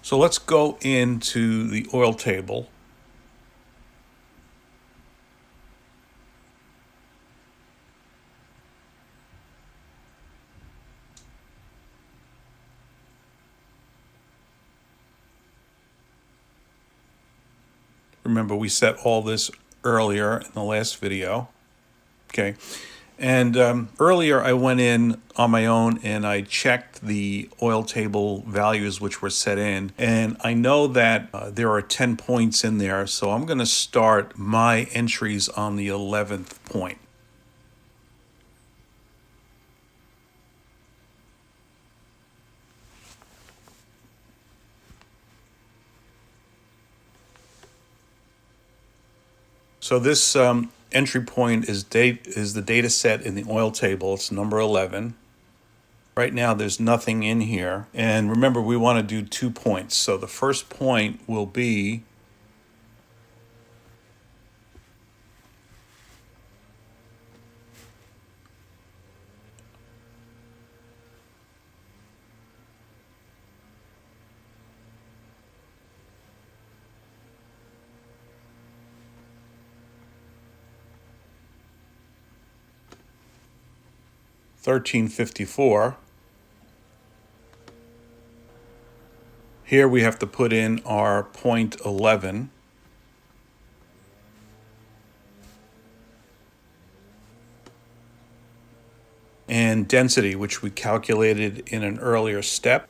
So let's go into the oil table. Remember, we set all this earlier in the last video. Okay. And earlier I went in on my own and I checked the oil table values which were set in. And I know that there are 10 points in there. So I'm going to start my entries on the 11th point. So this entry point is the data set in the oil table. It's number 11. Right now there's nothing in here. And remember, we want to do 2 points. So the first point will be $13.54. Here we have to put in our point 11. And density, which we calculated in an earlier step.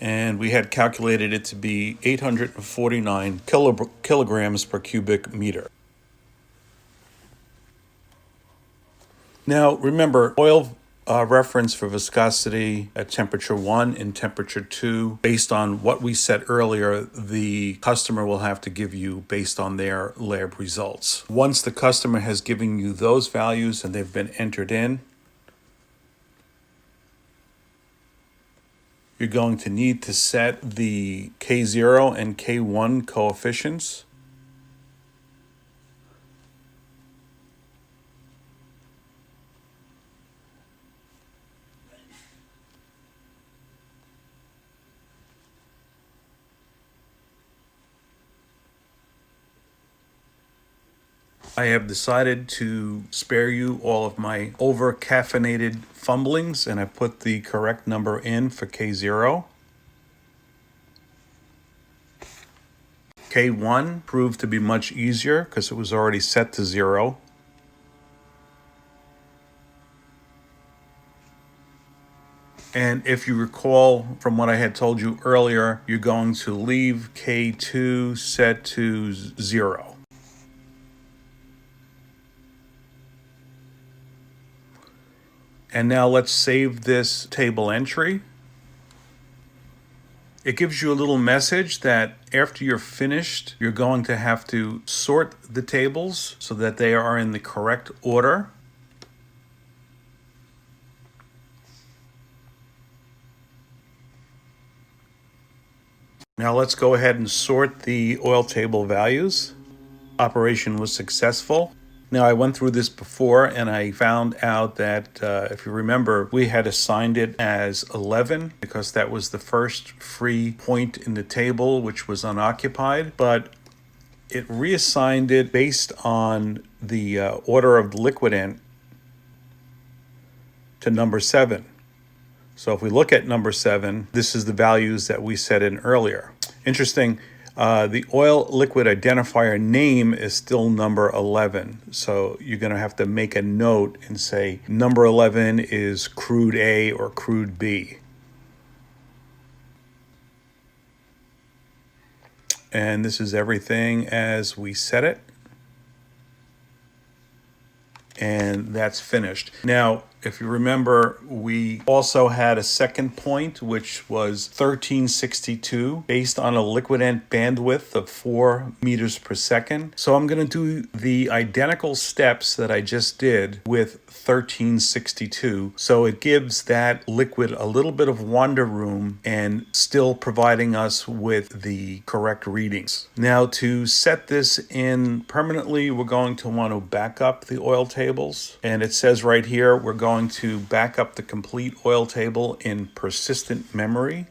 And we had calculated it to be 849 kilograms per cubic meter. Now, remember, oil reference for viscosity at temperature 1 and temperature 2, based on what we said earlier, the customer will have to give you based on their lab results. Once the customer has given you those values and they've been entered in, you're going to need to set the K0 and K1 coefficients. I have decided to spare you all of my over-caffeinated fumblings, and I put the correct number in for K0. K1 proved to be much easier because it was already set to 0. And if you recall from what I had told you earlier, you're going to leave K2 set to 0. And now let's save this table entry. It gives you a little message that after you're finished, you're going to have to sort the tables so that they are in the correct order. Now let's go ahead and sort the oil table values. Operation was successful. Now, I went through this before and I found out that, if you remember, we had assigned it as 11 because that was the first free point in the table, which was unoccupied. But it reassigned it based on the order of the liquidant to number 7. So if we look at number 7, this is the values that we set in earlier. Interesting. The oil liquid identifier name is still number 11. So you're going to have to make a note and say number 11 is crude A or crude B. And this is everything as we set it. And that's finished. Now, If you remember, we also had a second point, which was 1362, based on a liquidant bandwidth of 4 meters per second. So I'm going to do the identical steps that I just did with 1362. So it gives that liquid a little bit of wander room and still providing us with the correct readings. Now, to set this in permanently, we're going to want to back up the oil tables. And it says right here, we're going to back up the complete oil table in persistent memory.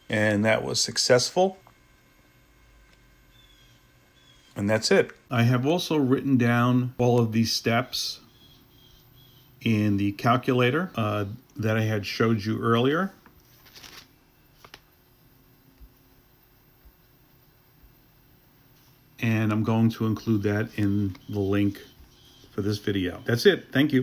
And that was successful. And that's it. I have also written down all of these steps in the calculator that I had showed you earlier. And I'm going to include that in the link for this video. That's it. Thank you.